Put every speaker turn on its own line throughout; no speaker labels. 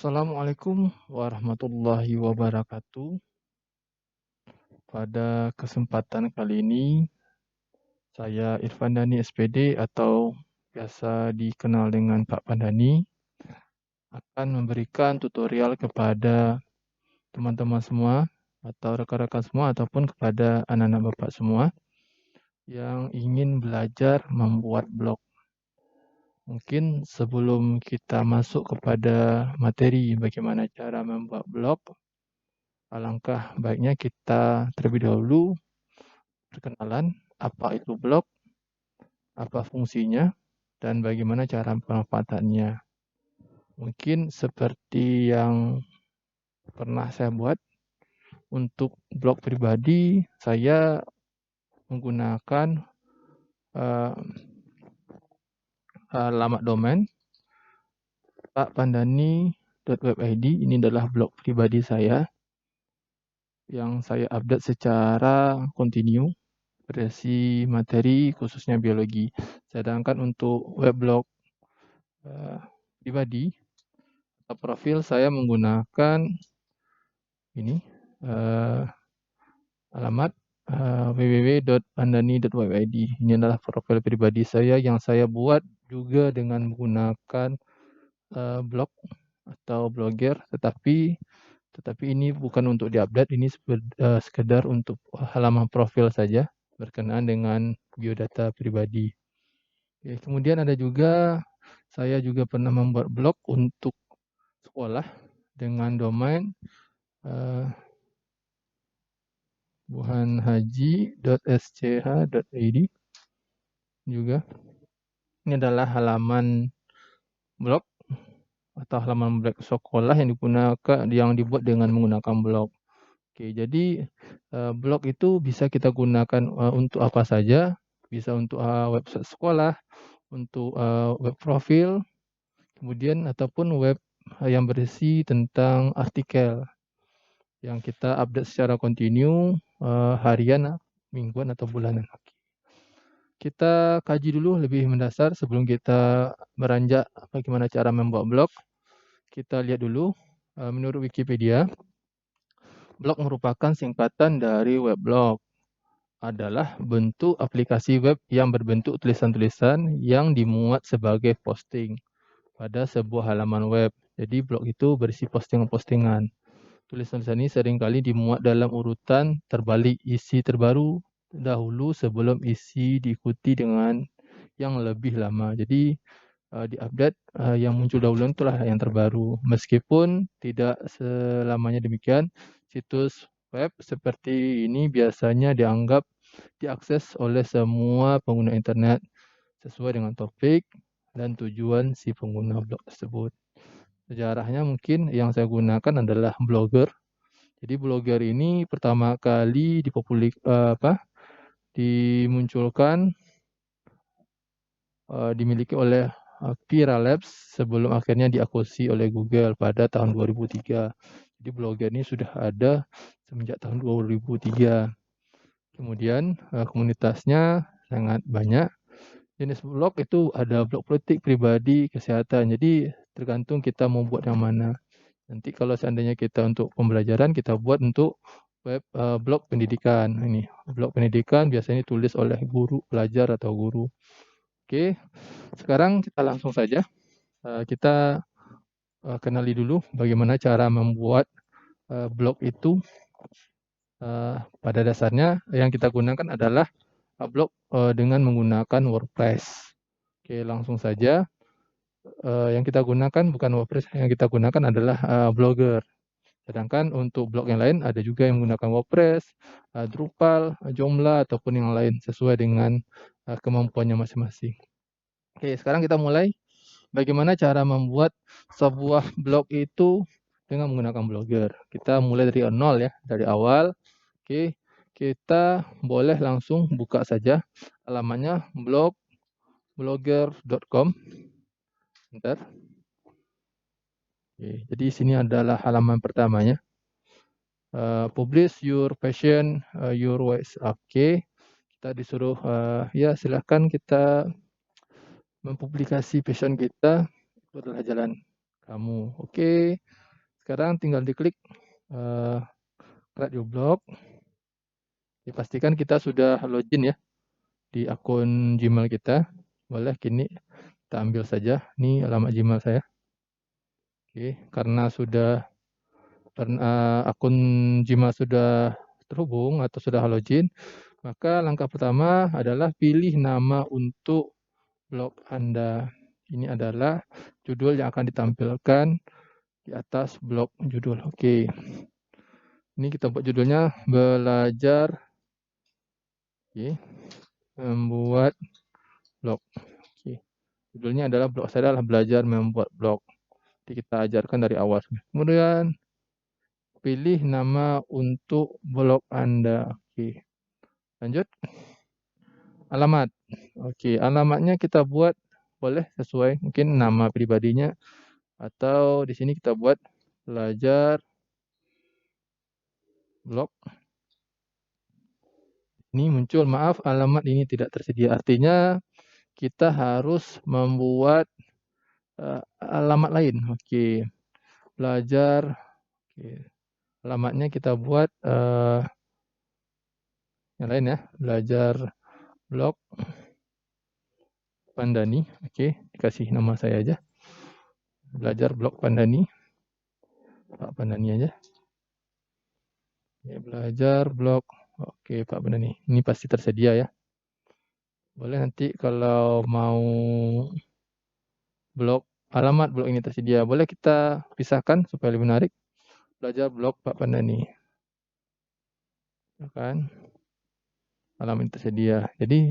Assalamualaikum warahmatullahi wabarakatuh. Pada kesempatan kali ini, saya Irfan Dani SPD atau biasa dikenal dengan Pak Pandani, akan memberikan tutorial kepada teman-teman semua atau rekan-rekan semua ataupun kepada anak-anak Bapak semua yang ingin belajar membuat blog. Mungkin sebelum kita masuk kepada materi bagaimana cara membuat blog, alangkah baiknya kita terlebih dahulu perkenalan apa itu blog, apa fungsinya, dan bagaimana cara pemanfaatannya. Mungkin seperti yang pernah saya buat, untuk blog pribadi saya menggunakan uh, alamat domain pakpandani.webid. Ini adalah blog pribadi saya yang saya update secara kontinu berisi materi khususnya biologi. Sedangkan untuk weblog pribadi atau profil saya menggunakan ini alamat www.pandani.webid. Ini adalah profil pribadi saya yang saya buat juga dengan menggunakan blog atau blogger, tetapi ini bukan untuk diupdate, ini sekedar untuk halaman profil saja berkenaan dengan biodata pribadi. Oke, kemudian ada juga saya juga pernah membuat blog untuk sekolah dengan domain buhanhaji.sch.id juga. Ini adalah halaman blog atau halaman blog sekolah yang dibuat dengan menggunakan blog. Oke, jadi blog itu bisa kita gunakan untuk apa saja, bisa untuk website sekolah, untuk web profil, kemudian ataupun web yang berisi tentang artikel yang kita update secara kontinu harian, mingguan atau bulanan. Kita kaji dulu lebih mendasar sebelum kita beranjak bagaimana cara membuat blog. Kita lihat dulu menurut Wikipedia, blog merupakan singkatan dari weblog. Adalah bentuk aplikasi web yang berbentuk tulisan-tulisan yang dimuat sebagai posting pada sebuah halaman web. Jadi blog itu berisi postingan-postingan. Tulisan-tulisan ini seringkali dimuat dalam urutan terbalik, isi terbaru dahulu sebelum isi diikuti dengan yang lebih lama. Jadi diupdate yang muncul dahulu itulah yang terbaru. Meskipun tidak selamanya demikian, situs web seperti ini biasanya dianggap diakses oleh semua pengguna internet sesuai dengan topik dan tujuan si pengguna blog tersebut. Sejarahnya mungkin yang saya gunakan adalah Blogger. Jadi Blogger ini pertama kali dimunculkan, dimiliki oleh Pira Labs sebelum akhirnya diakuisisi oleh Google pada tahun 2003. Jadi Blogger ini sudah ada semenjak tahun 2003. Kemudian komunitasnya sangat banyak. Jenis blog itu ada blog politik, pribadi, kesehatan. Jadi tergantung kita mau buat yang mana. Nanti kalau seandainya kita untuk pembelajaran, kita buat untuk web blog pendidikan. Ini blog pendidikan biasanya ditulis oleh guru, pelajar atau guru. Oke, sekarang kita langsung saja. Kita kenali dulu bagaimana cara membuat blog itu. Pada dasarnya yang kita gunakan adalah blog dengan menggunakan WordPress. Oke, langsung saja. Yang kita gunakan bukan WordPress, yang kita gunakan adalah Blogger. Sedangkan untuk blog yang lain ada juga yang menggunakan WordPress, Drupal, Joomla ataupun yang lain sesuai dengan kemampuannya masing-masing. Oke, sekarang kita mulai. Bagaimana cara membuat sebuah blog itu dengan menggunakan Blogger. Kita mulai dari nol ya, dari awal. Oke, kita boleh langsung buka saja alamatnya blogger.com. Bentar. Oke, jadi sini adalah halaman pertamanya. Publish your passion, your voice. Oke, kita disuruh ya silahkan kita mempublikasi passion kita, itu adalah jalan. kamu. Oke, sekarang tinggal diklik create your blog. Dipastikan kita sudah login ya di akun Gmail kita. Boleh kini kita ambil saja. Ini alamat Gmail saya. Oke, karena akun Gmail sudah terhubung atau sudah login, maka langkah pertama adalah pilih nama untuk blog Anda. Ini adalah judul yang akan ditampilkan di atas blog judul. Oke. Ini kita buat judulnya belajar membuat blog. Oke. Judulnya adalah blog saya adalah belajar membuat blog. Jadi kita ajarkan dari awal. Kemudian pilih nama untuk blog Anda. Oke. Lanjut. Alamat. Oke, alamatnya kita buat boleh sesuai mungkin nama pribadinya atau di sini kita buat belajar blog. Ini muncul, maaf alamat ini tidak tersedia. Artinya kita harus membuat alamat lain. Oke. Belajar. Oke. Alamatnya kita buat yang lain ya. Belajar blog Pandani. Oke, dikasih nama saya aja. Belajar blog Pandani. Pak Pandani aja. Oke, belajar blog. Oke, Pak Pandani. Ini pasti tersedia ya. Boleh nanti kalau mau blog, alamat blog ini tersedia. Boleh kita pisahkan supaya lebih menarik. Belajar blog Pak Pandani. Kan? Alamat ini tersedia. Jadi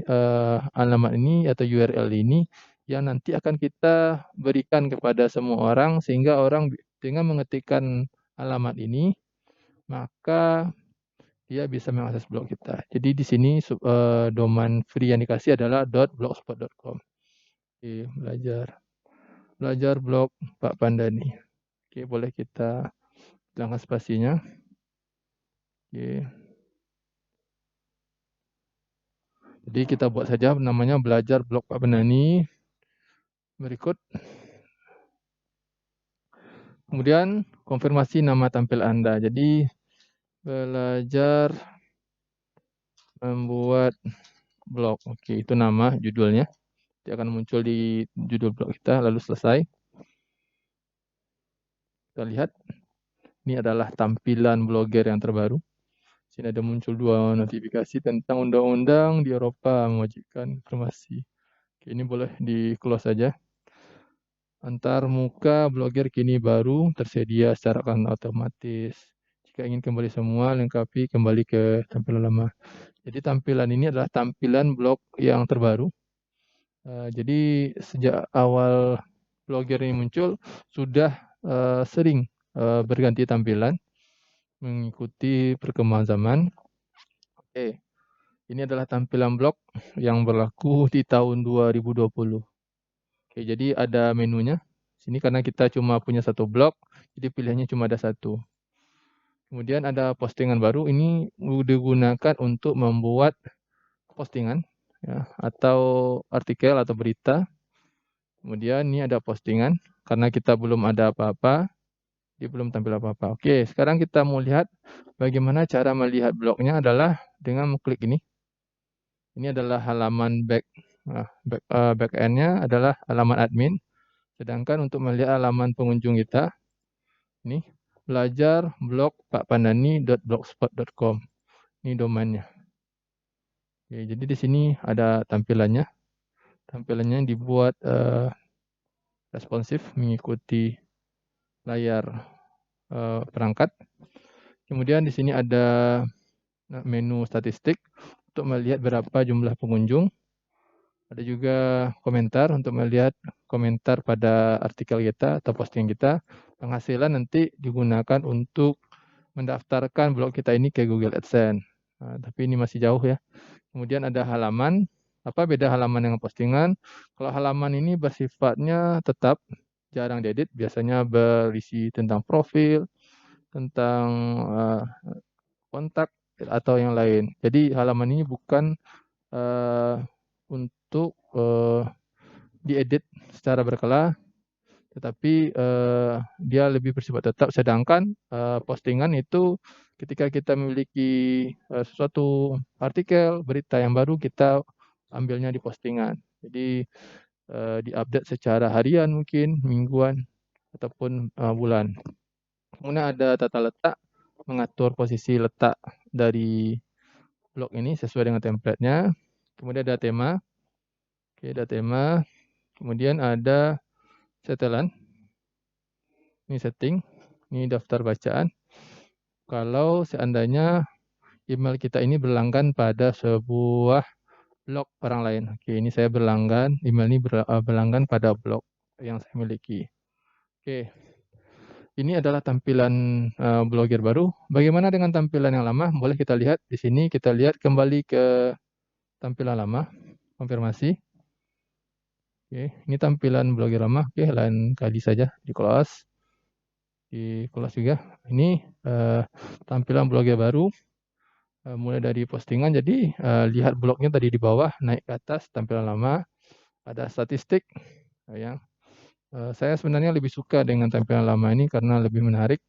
alamat ini atau URL ini yang nanti akan kita berikan kepada semua orang sehingga orang dengan mengetikkan alamat ini maka dia bisa mengakses blog kita. Jadi di sini domain free yang dikasih adalah .blogspot.com. Oke, belajar blog Pak Pandani. Oke, boleh kita hilangkan spasinya. Oke. Jadi kita buat saja namanya belajar blog Pak Pandani. Berikut. Kemudian konfirmasi nama tampil Anda. Jadi belajar membuat blog. Oke, itu nama judulnya. Dia akan muncul di judul blog kita lalu selesai. Kita lihat. Ini adalah tampilan blogger yang terbaru. Sini ada muncul 2 notifikasi tentang undang-undang di Eropa mewajibkan informasi. Oke, ini boleh di-close saja. Antar muka blogger kini baru tersedia secara otomatis. Jika ingin kembali semua, lengkapi kembali ke tampilan lama. Jadi tampilan ini adalah tampilan blog yang terbaru. Jadi sejak awal blogger ini muncul, sudah sering berganti tampilan mengikuti perkembangan zaman. Oke, ini adalah tampilan blog yang berlaku di tahun 2020. Oke, jadi ada menunya. Sini karena kita cuma punya satu blog, jadi pilihannya cuma ada satu. Kemudian ada postingan baru, ini digunakan untuk membuat postingan ya, atau artikel atau berita. Kemudian ini ada postingan, karena kita belum ada apa-apa, dia belum tampil apa-apa. Oke, sekarang kita mau lihat bagaimana cara melihat blognya adalah dengan mengklik ini. Ini adalah halaman back-end-nya adalah halaman admin. Sedangkan untuk melihat halaman pengunjung kita, ini belajar blog pakpandani.blogspot.com. Ini domainnya. Oke, jadi di sini ada tampilannya. Tampilannya dibuat responsif mengikuti layar perangkat. Kemudian di sini ada menu statistik untuk melihat berapa jumlah pengunjung. Ada juga komentar untuk melihat komentar pada artikel kita atau posting kita. Penghasilan nanti digunakan untuk mendaftarkan blog kita ini ke Google AdSense. Nah, tapi ini masih jauh ya. Kemudian ada halaman. Apa beda halaman dengan postingan? Kalau halaman ini bersifatnya tetap jarang diedit, biasanya berisi tentang profil, tentang kontak atau yang lain. Jadi halaman ini bukan untuk diedit secara berkala, tetapi dia lebih bersifat tetap. Sedangkan postingan itu ketika kita memiliki sesuatu artikel, berita yang baru, kita ambilnya di postingan. Jadi diupdate secara harian mungkin, mingguan, ataupun bulan. Kemudian ada tata letak, mengatur posisi letak dari blog ini sesuai dengan template-nya. Kemudian ada tema. Oke, ada tema. Kemudian ada setelan. Ini setting. Ini daftar bacaan. Kalau seandainya email kita ini berlangganan pada sebuah blog orang lain. Oke, ini saya berlangganan, email ini berlangganan pada blog yang saya miliki. Oke, ini adalah tampilan blogger baru. Bagaimana dengan tampilan yang lama? Boleh kita lihat di sini. Kita lihat kembali ke tampilan lama, konfirmasi. Oke, ini tampilan blogger lama. Oke, lain kali saja di close. Di close juga. Ini tampilan blogger baru. Mulai dari postingan. Jadi lihat blognya tadi di bawah, naik ke atas tampilan lama. Ada statistik. Saya sebenarnya lebih suka dengan tampilan lama ini karena lebih menarik,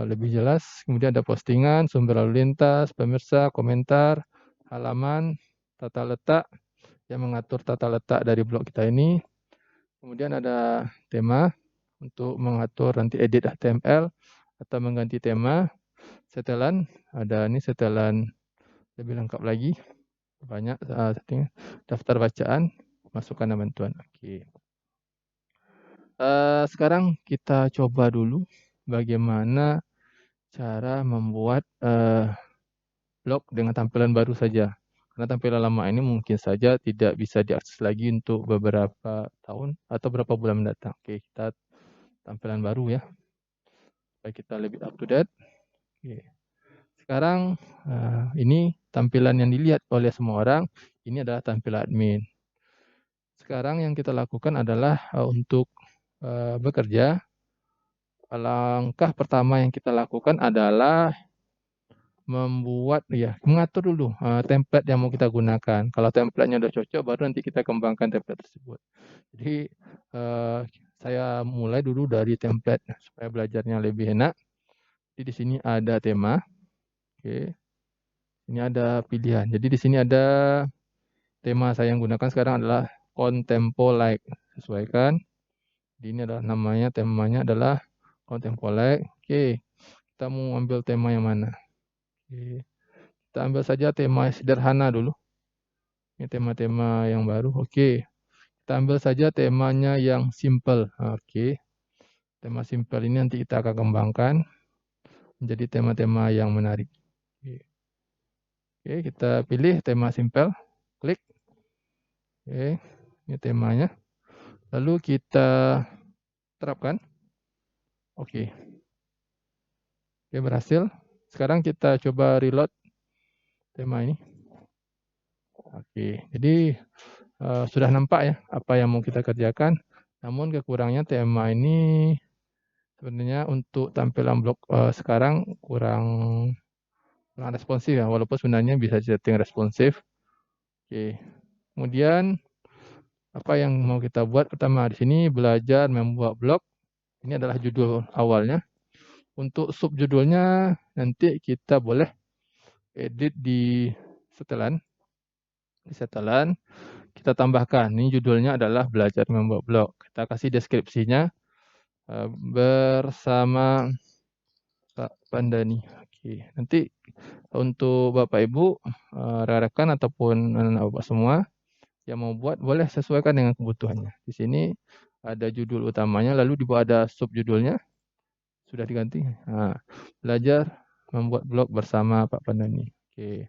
lebih jelas. Kemudian ada postingan, sumber lalu lintas, pemirsa, komentar, halaman, tata letak yang mengatur tata letak dari blog kita ini. Kemudian ada tema untuk mengatur nanti edit HTML atau mengganti tema. Setelan, ada ini setelan lebih lengkap lagi. Banyak setting. Daftar bacaan, masukan dan bantuan. Oke. Sekarang kita coba dulu bagaimana cara membuat blog dengan tampilan baru saja. Karena tampilan lama ini mungkin saja tidak bisa diakses lagi untuk beberapa tahun atau beberapa bulan mendatang. Oke, kita tampilan baru ya, supaya kita lebih up to date. Oke. Sekarang ini tampilan yang dilihat oleh semua orang, ini adalah tampilan admin. Sekarang yang kita lakukan adalah untuk bekerja, langkah pertama yang kita lakukan adalah mengatur dulu template yang mau kita gunakan. Kalau template-nya udah cocok, baru nanti kita kembangkan template tersebut. Jadi saya mulai dulu dari template supaya belajarnya lebih enak. Jadi di sini ada tema. Oke. Ini ada pilihan. Jadi di sini ada tema saya yang gunakan sekarang adalah Contempo-like. Sesuaikan. Jadi ini adalah namanya, temanya adalah Contempo-like. Oke. Kita mau ambil tema yang mana? Oke. Kita ambil saja tema sederhana dulu. Ini tema-tema yang baru. Oke. Kita ambil saja temanya yang simple. Oke. Tema simple ini nanti kita akan kembangkan menjadi tema-tema yang menarik. Oke, kita pilih tema simple. Klik. Oke, ini temanya. Lalu kita terapkan. Oke. Oke, berhasil. Sekarang kita coba reload tema ini. Oke, jadi sudah nampak ya apa yang mau kita kerjakan. Namun kekurangannya tema ini sebenarnya untuk tampilan blog sekarang kurang responsif ya, walaupun sebenarnya bisa setting responsif. Oke. Kemudian apa yang mau kita buat? Pertama di sini belajar membuat blog. Ini adalah judul awalnya. Untuk subjudulnya nanti kita boleh edit di setelan. Di setelan kita tambahkan. Ini judulnya adalah belajar membuat blog. Kita kasih deskripsinya bersama Pak Pandani. Oke, nanti untuk Bapak Ibu, rekan-rekan ataupun anak-anak Bapak semua yang mau buat boleh sesuaikan dengan kebutuhannya. Di sini ada judul utamanya, lalu di bawah ada subjudulnya. Sudah diganti. Nah, belajar membuat blog bersama Pak Pandani. Oke,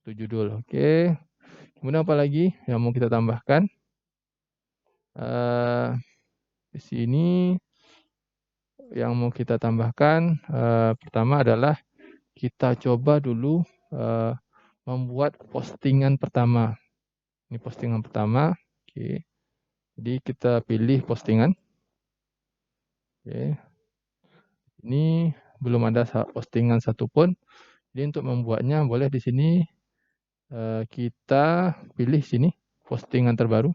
itu judul. Oke. Kemudian apa lagi yang mau kita tambahkan? Di sini yang mau kita tambahkan pertama adalah kita coba dulu membuat postingan pertama. Ini postingan pertama. Oke. Jadi kita pilih postingan. Oke. Ini belum ada postingan satupun. Jadi untuk membuatnya boleh di sini kita pilih sini postingan terbaru.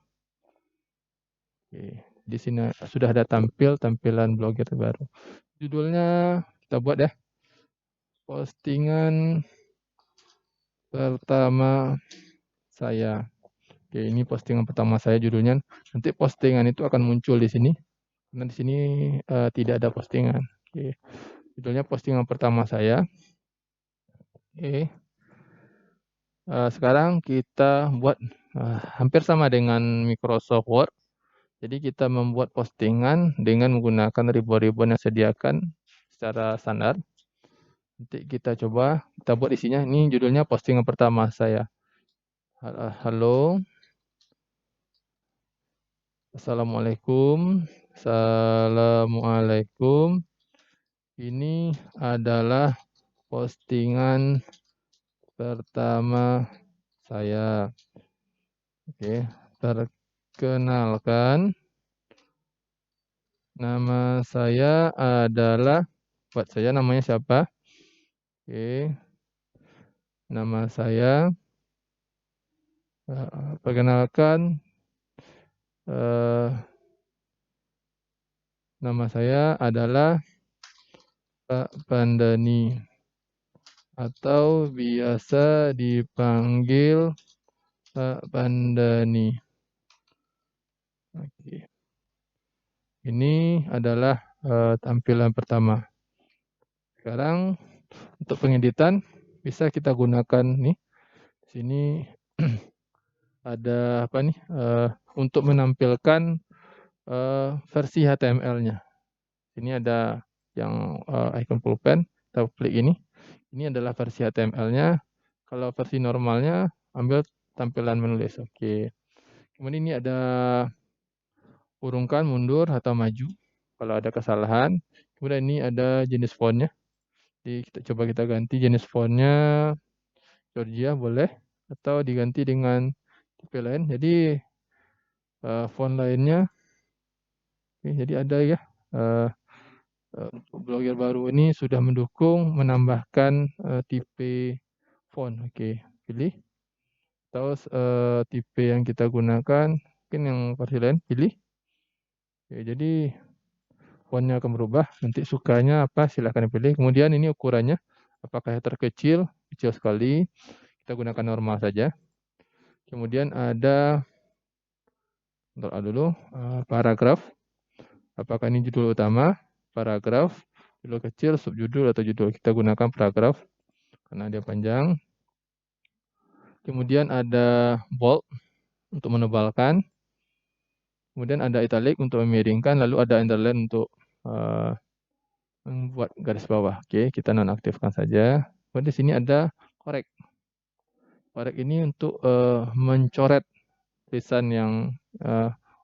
Oke. Di sini sudah ada tampilan blogger terbaru. Judulnya kita buat ya. Postingan pertama saya. Oke, ini postingan pertama saya judulnya. Nanti postingan itu akan muncul di sini. Karena di sini tidak ada postingan. Oke. Judulnya postingan pertama saya. Oke. Sekarang kita buat hampir sama dengan Microsoft Word. Jadi kita membuat postingan dengan menggunakan ribbon-ribbon yang disediakan secara standar. Nanti kita coba, kita buat isinya. Ini judulnya postingan pertama saya. Halo. Assalamualaikum. Assalamualaikum. Ini adalah postingan pertama saya. Oke, perkenalkan. Nama saya adalah, buat saya namanya siapa? Oke. Nama saya, perkenalkan, nama saya adalah Pak Pandani atau biasa dipanggil Pak Pandani. Oke. Ini adalah tampilan pertama. Sekarang untuk pengeditan bisa kita gunakan nih. Sini ada apa nih? Untuk menampilkan versi HTML-nya. Ini ada yang icon pulpen, kita klik ini. Ini adalah versi HTML-nya. Kalau versi normalnya ambil tampilan menulis. Oke. Kemudian ini ada urungkan, mundur, atau maju kalau ada kesalahan. Kemudian ini ada jenis fontnya. Jadi kita ganti jenis fontnya Georgia boleh atau diganti dengan tipe lain. Jadi font lainnya. Oke, jadi ada ya. Blogger baru ini sudah mendukung menambahkan tipe font. Oke, pilih. Terus tipe yang kita gunakan mungkin yang versi lain pilih. Oke, jadi fontnya akan berubah. Nanti sukanya apa silahkan pilih. Kemudian ini ukurannya apakah terkecil, kecil sekali. Kita gunakan normal saja. Kemudian ada dulu paragraf. Apakah ini judul utama, paragraf, judul kecil, subjudul atau judul. Kita gunakan paragraf karena dia panjang. Kemudian ada bold untuk menebalkan. Kemudian ada italic untuk memiringkan, lalu ada underline untuk membuat garis bawah. Oke, kita nonaktifkan saja. Kemudian di sini ada korek. Korek ini untuk mencoret tulisan yang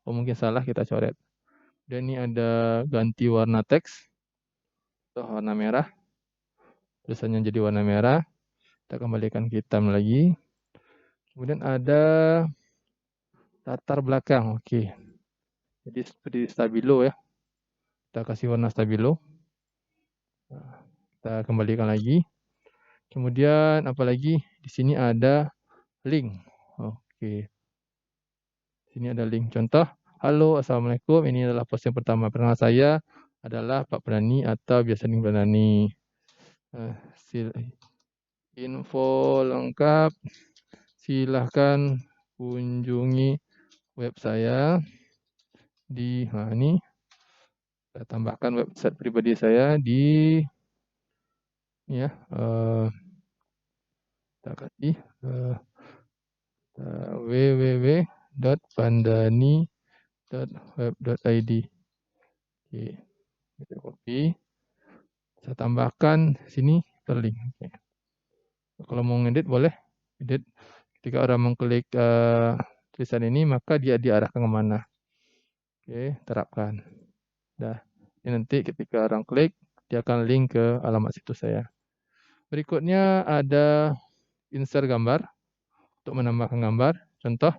mungkin salah kita coret. Dan ini ada ganti warna teks. Warna merah. Tulisannya jadi warna merah. Kita kembalikan ke hitam lagi. Kemudian ada latar belakang. Oke. Jadi seperti stabilo ya. Kita kasih warna stabilo. Kita kembalikan lagi. Kemudian apalagi di sini ada link. Oke. Sini ada link. Contoh, halo, assalamualaikum. Ini adalah post yang pertama. Perkenalkan saya adalah Pak Penani atau biasa dipanggil Penani. Info lengkap. Silahkan kunjungi web saya di ini. Saya tambahkan website pribadi saya di ya kita kasih www.pandani.web.id. Oke, kita copy. Saya tambahkan sini terlink. Oke. Kalau mau ngedit boleh edit. Ketika orang mengklik tulisan ini maka dia diarahkan kemana. Oke, terapkan. Dah. Ini nanti ketika orang klik dia akan link ke alamat situs saya. Berikutnya ada insert gambar untuk menambahkan gambar. Contoh,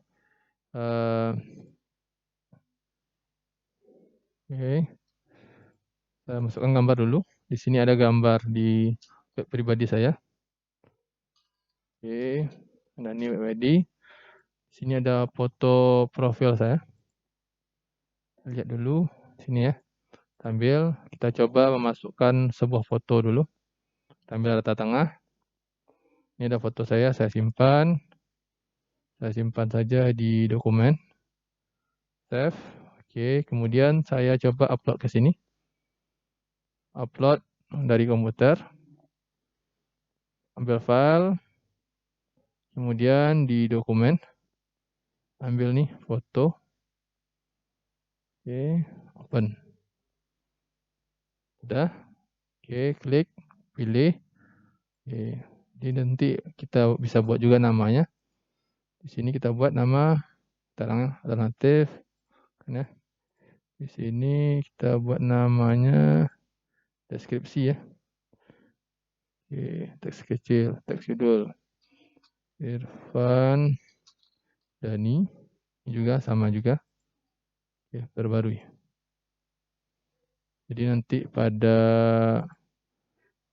oke, saya masukkan gambar dulu. Di sini ada gambar di web pribadi saya. Oke, ada ini web ID. Di sini ada foto profil saya. Lihat dulu sini ya. Sambil kita coba memasukkan sebuah foto dulu. Ambil rata tengah. Ini ada foto saya simpan. Saya simpan saja di dokumen. Save. Oke, kemudian saya coba upload ke sini. Upload dari komputer. Ambil file. Kemudian di dokumen. Ambil nih foto. Oke, open. Sudah. Oke, klik, pilih. Oke, jadi nanti kita bisa buat juga namanya. Di sini kita buat nama alternatif. Ya. Di sini kita buat namanya deskripsi ya. Oke, teks kecil, teks judul. Irfan Dani juga sama juga. Oke, perbarui. Jadi nanti pada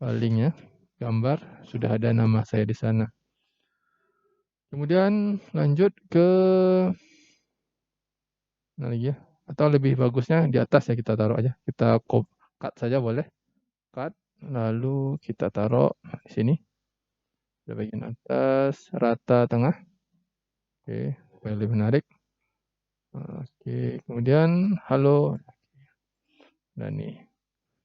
linknya gambar sudah ada nama saya di sana. Kemudian lanjut ke mana lagi ya? Atau lebih bagusnya di atas ya kita taruh aja. Kita cut saja boleh. Cut, lalu kita taruh di sini. Di bagian atas, rata tengah. Oke, supaya lebih menarik. Oke, kemudian halo. Nah nih.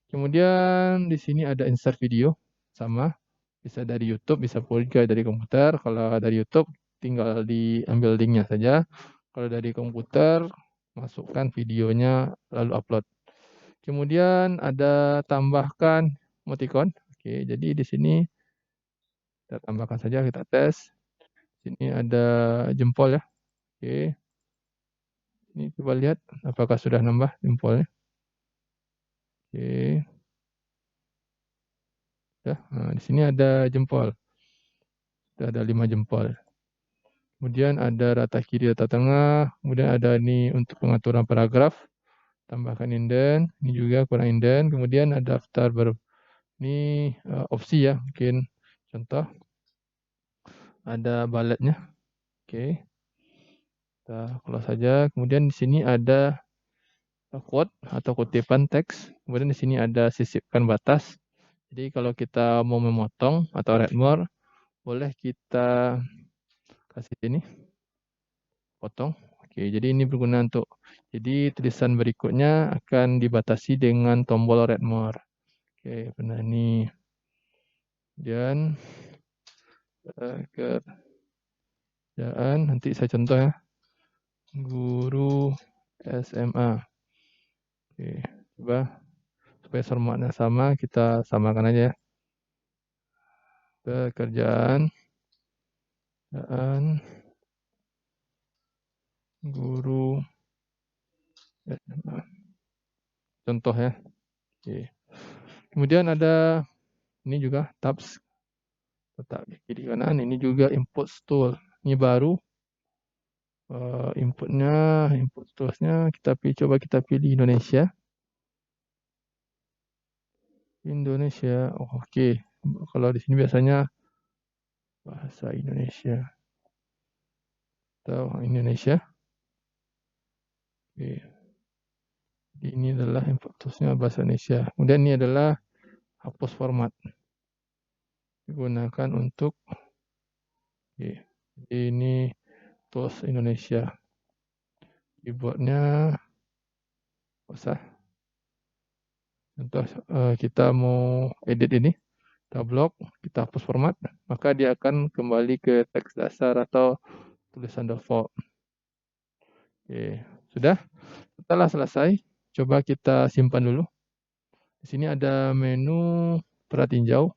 Kemudian di sini ada insert video sama. Bisa dari YouTube, bisa juga dari komputer. Kalau dari YouTube tinggal diambil linknya saja. Kalau dari komputer masukkan videonya lalu upload. Kemudian ada tambahkan emoticon. Oke, jadi di sini kita tambahkan saja, kita tes. Sini ada jempol ya. Oke. Ini coba lihat apakah sudah nambah jempolnya. Oke. Ya, nah, di sini ada jempol. Sudah ada 5 jempol. Kemudian ada rata kiri, rata tengah. Kemudian ada ini untuk pengaturan paragraf. Tambahkan indent. Ini juga kurang indent. Kemudian ada daftar ini opsi ya. Mungkin contoh. Ada bulletnya. Oke. Kita close saja. Kemudian di sini ada quote atau kutipan teks. Kemudian di sini ada sisipkan batas. Jadi kalau kita mau memotong atau read more, boleh kita kasih ini potong. Oke, jadi ini berguna untuk jadi tulisan berikutnya akan dibatasi dengan tombol read more. Oke, benar ini. Dan kerjaan nanti saya contoh ya. Guru SMA. Oke, coba supaya formatnya sama, kita samakan aja ya. Pekerjaan guru SMA. Contoh ya. Oke. Kemudian ada ini juga tabs letak di kiri kanan. Ini juga input tool. Ini baru input toolsnya kita coba kita pilih Indonesia. Indonesia. Oh, oke. Kalau di sini biasanya bahasa Indonesia atau Indonesia. Oke. Jadi ini adalah input toolsnya bahasa Indonesia. Kemudian ini adalah hapus format. Digunakan untuk oke. Jadi ini tools Indonesia. Keyboardnya usah. Contoh kita mau edit ini, kita blok, kita hapus format, maka dia akan kembali ke teks dasar atau tulisan default. Oke, sudah. Setelah selesai, coba kita simpan dulu. Di sini ada menu pratinjau,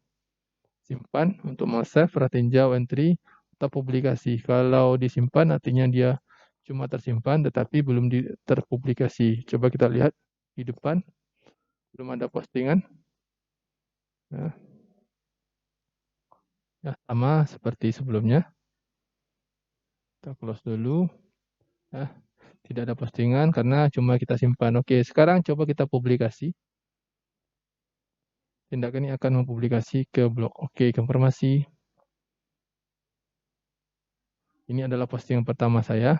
simpan untuk mau save pratinjau entry atau publikasi. Kalau disimpan artinya dia cuma tersimpan tetapi belum terpublikasi. Coba kita lihat di depan. Belum ada postingan. Nah, ya, sama seperti sebelumnya. Kita close dulu. Nah, tidak ada postingan karena cuma kita simpan. Oke, sekarang coba kita publikasi. Tindakan ini akan mempublikasi ke blog. Oke, konfirmasi. Ini adalah postingan pertama saya.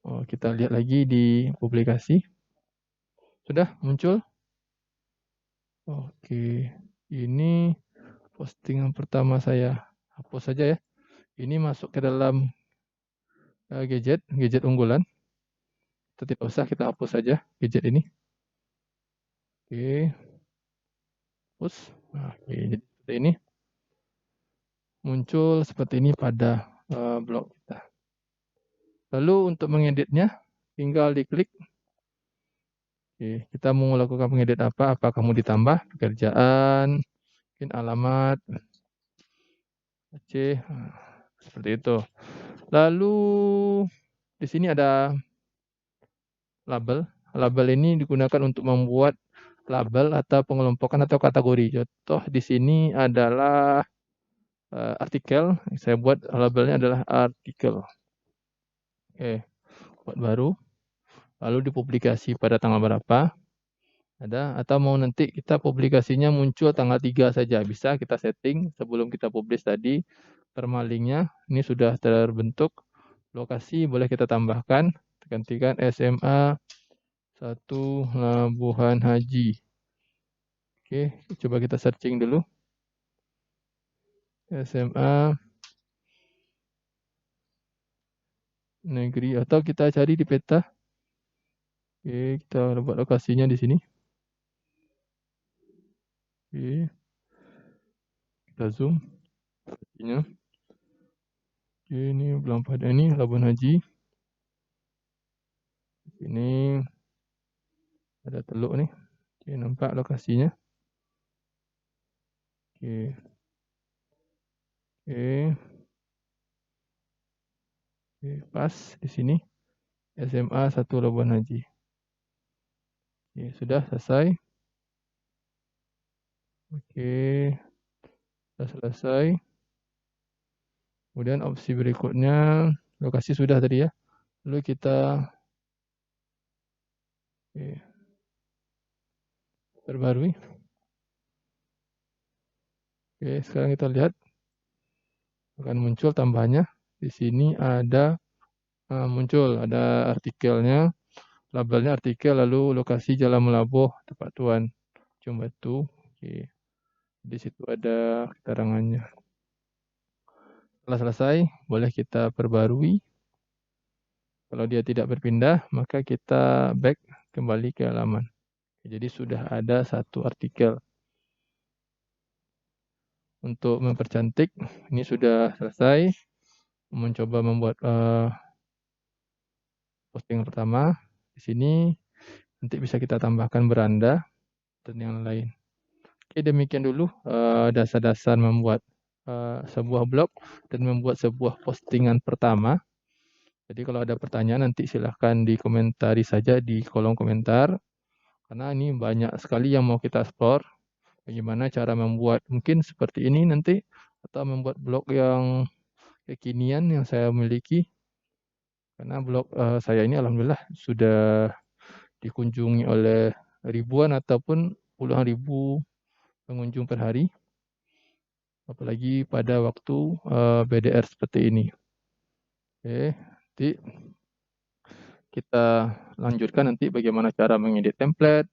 Oh, kita lihat lagi di publikasi. Sudah muncul? Oke, ini postingan pertama saya. Hapus saja ya. Ini masuk ke dalam gadget unggulan. Tidak usah, kita hapus saja gadget ini. Oke, hapus. Nah, oke, jadi seperti ini. Muncul seperti ini pada blog kita. Lalu untuk mengeditnya, tinggal diklik. Oke, kita mau melakukan pengedit apa? Apakah mau ditambah pekerjaan, mungkin alamat, Aceh, seperti itu. Lalu di sini ada label. Label ini digunakan untuk membuat label atau pengelompokan atau kategori. Contoh di sini adalah artikel. Saya buat labelnya adalah artikel. Oke, buat baru. Lalu dipublikasi pada tanggal berapa? Ada, atau mau nanti kita publikasinya muncul tanggal 3 saja. Bisa kita setting sebelum kita publish tadi. Permalingnya ini sudah terbentuk. Lokasi boleh kita tambahkan. Gantikan SMA 1 Labuhan Haji. Oke, coba kita searching dulu. SMA negeri, atau kita cari di peta. Oke, kita buat lokasinya di sini. Oke, kita zoom. Oke, ini belum pada ini Labuan Haji. Ini ada Teluk nih. Oke, nampak lokasinya. Oke. Oke. Oke, pas di sini. SMA 1 Labuan Haji. Oke, sudah selesai. Oke. Sudah selesai. Kemudian opsi berikutnya, lokasi sudah tadi ya. Lalu kita perbarui. Oke, sekarang kita lihat akan muncul tambahannya. Di sini ada muncul, ada artikelnya, labelnya artikel, lalu lokasi Jalan Melabuh, tempat Tuan Cium Batu. Oke. Di situ ada keterangannya. Setelah selesai, boleh kita perbarui. Kalau dia tidak berpindah, maka kita back kembali ke halaman. Jadi sudah ada satu artikel. Untuk mempercantik, ini sudah selesai. Mencoba membuat postingan pertama. Di sini nanti bisa kita tambahkan beranda dan yang lain. Oke, demikian dulu dasar-dasar membuat sebuah blog dan membuat sebuah postingan pertama. Jadi kalau ada pertanyaan nanti silahkan dikomentari saja di kolom komentar. Karena ini banyak sekali yang mau kita explore. Bagaimana cara membuat mungkin seperti ini nanti. Atau membuat blog yang kekinian yang saya miliki. Karena blog saya ini alhamdulillah sudah dikunjungi oleh ribuan ataupun puluhan ribu pengunjung per hari. Apalagi pada waktu BDR seperti ini. Oke, nanti kita lanjutkan nanti bagaimana cara mengedit template,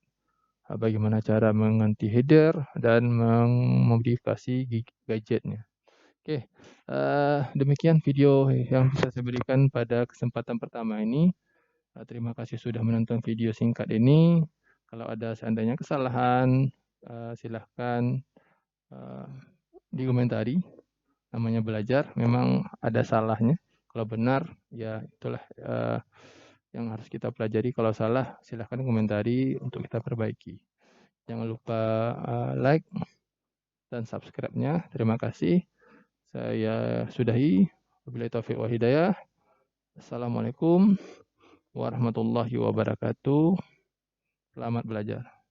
bagaimana cara mengganti header, dan memodifikasi gadgetnya. Oke, demikian video yang bisa saya berikan pada kesempatan pertama ini. Terima kasih sudah menonton video singkat ini. Kalau ada seandainya kesalahan, silahkan dikomentari. Namanya belajar, memang ada salahnya. Kalau benar, ya itulah yang harus kita pelajari. Kalau salah, silahkan komentari untuk kita perbaiki. Jangan lupa like dan subscribe-nya. Terima kasih. Saya sudahi. Wabillahi taufiq wal hidayah. Assalamualaikum warahmatullahi wabarakatuh. Selamat belajar.